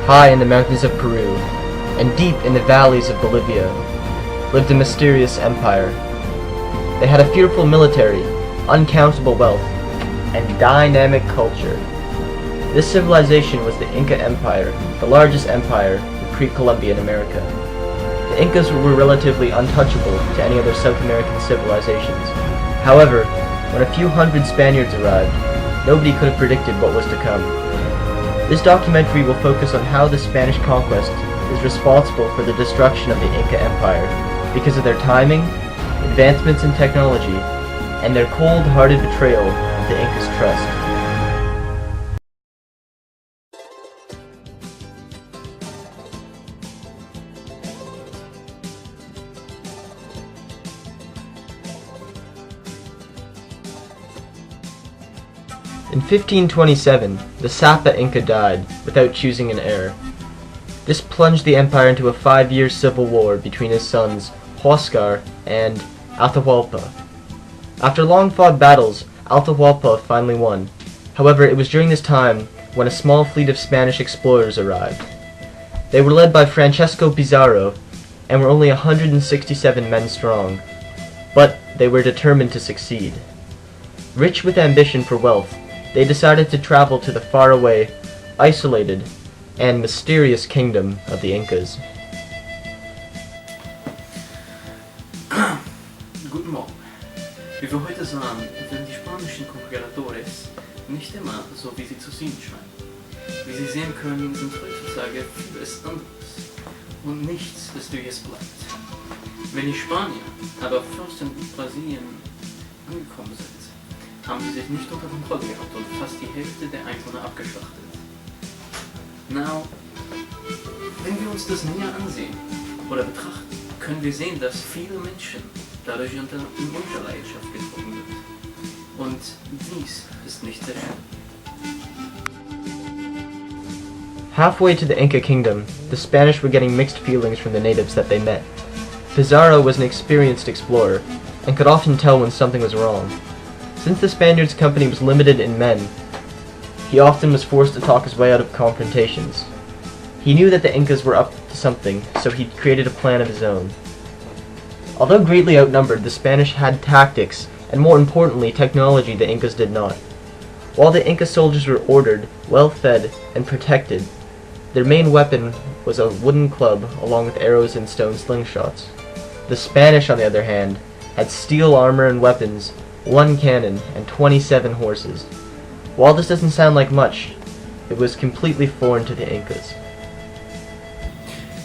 High in the mountains of Peru, and deep in the valleys of Bolivia, lived a mysterious empire. They had a fearful military, uncountable wealth, and dynamic culture. This civilization was the Inca Empire, the largest empire in pre-Columbian America. The Incas were relatively untouchable to any other South American civilizations. However, when a few hundred Spaniards arrived, nobody could have predicted what was to come. This documentary will focus on how the Spanish conquest is responsible for the destruction of the Inca Empire because of their timing, advancements in technology, and their cold-hearted betrayal of the Incas' trust. In 1527, the Sapa Inca died without choosing an heir. This plunged the empire into a 5-year civil war between his sons Huascar and Atahualpa. After long-fought battles, Atahualpa finally won. However, it was during this time when a small fleet of Spanish explorers arrived. They were led by Francesco Pizarro and were only 167 men strong, but they were determined to succeed. Rich with ambition for wealth, they decided to travel to the faraway, isolated, and mysterious kingdom of the Incas. Guten Morgen. Wie wir heute sahen, sind die spanischen Conquistadores nicht immer so, wie sie zu sein scheinen. Wie Sie sehen können, sind heutzutage vieles anderes und nichts ist, wie es bleibt. Wenn die Spanier aber fast in Brasilien angekommen sind, haben sie sich nicht unter Kontrolle gehabt und fast die Hälfte der Einwohner abgeschlachtet. Now, wenn wir uns das näher ansehen oder betrachten, können wir sehen, dass viele Menschen dadurch in Unterleidenschaft gezogen sind. Und dies ist nicht sehr schön. Halfway to the Inca kingdom, the Spanish were getting mixed feelings from the natives that they met. Pizarro was an experienced explorer, and could often tell when something was wrong. Since the Spaniards' company was limited in men, he often was forced to talk his way out of confrontations. He knew that the Incas were up to something, so he created a plan of his own. Although greatly outnumbered, the Spanish had tactics, and more importantly, technology the Incas did not. While the Inca soldiers were ordered, well-fed, and protected, their main weapon was a wooden club along with arrows and stone slingshots. The Spanish, on the other hand, had steel armor and weapons, 1 cannon, and 27 horses. While this doesn't sound like much, it was completely foreign to the Incas.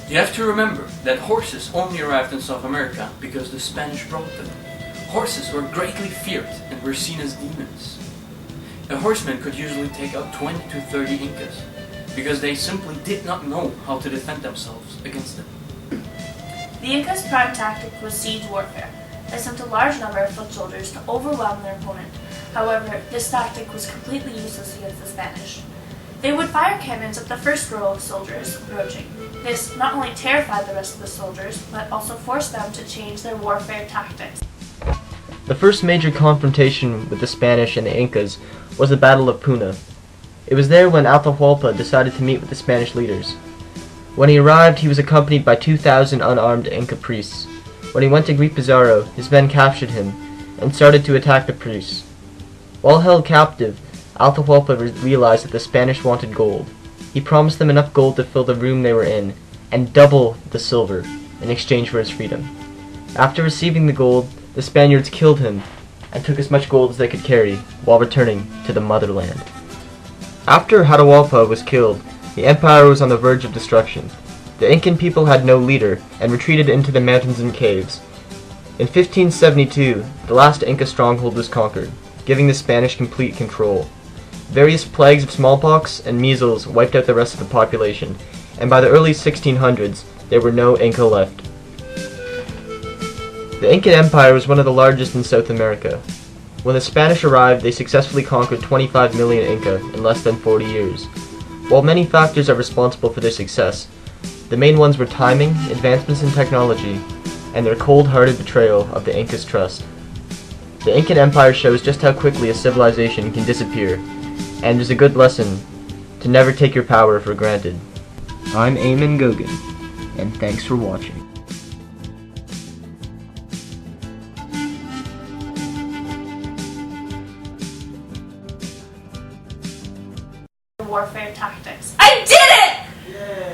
You have to remember that horses only arrived in South America because the Spanish brought them. Horses were greatly feared and were seen as demons. A horseman could usually take out 20 to 30 Incas because they simply did not know how to defend themselves against them. The Incas' prime tactic was siege warfare. They sent a large number of foot soldiers to overwhelm their opponent. However, this tactic was completely useless against the Spanish. They would fire cannons at the first row of soldiers approaching. This not only terrified the rest of the soldiers, but also forced them to change their warfare tactics. The first major confrontation with the Spanish and the Incas was the Battle of Puna. It was there when Atahualpa decided to meet with the Spanish leaders. When he arrived, he was accompanied by 2,000 unarmed Inca priests. When he went to greet Pizarro, his men captured him and started to attack the priests. While held captive, Atahualpa realized that the Spanish wanted gold. He promised them enough gold to fill the room they were in, and double the silver, in exchange for his freedom. After receiving the gold, the Spaniards killed him, and took as much gold as they could carry, while returning to the motherland. After Atahualpa was killed, the empire was on the verge of destruction. The Incan people had no leader, and retreated into the mountains and caves. In 1572, the last Inca stronghold was conquered, giving the Spanish complete control. Various plagues of smallpox and measles wiped out the rest of the population, and by the early 1600s, there were no Inca left. The Inca Empire was one of the largest in South America. When the Spanish arrived, they successfully conquered 25 million Inca in less than 40 years. While many factors are responsible for their success, the main ones were timing, advancements in technology, and their cold-hearted betrayal of the Incas' trust. The Incan Empire shows just how quickly a civilization can disappear, and is a good lesson to never take your power for granted. I'm Eamon Gogan, and thanks for watching. Warfare tactics. I did it! Yay!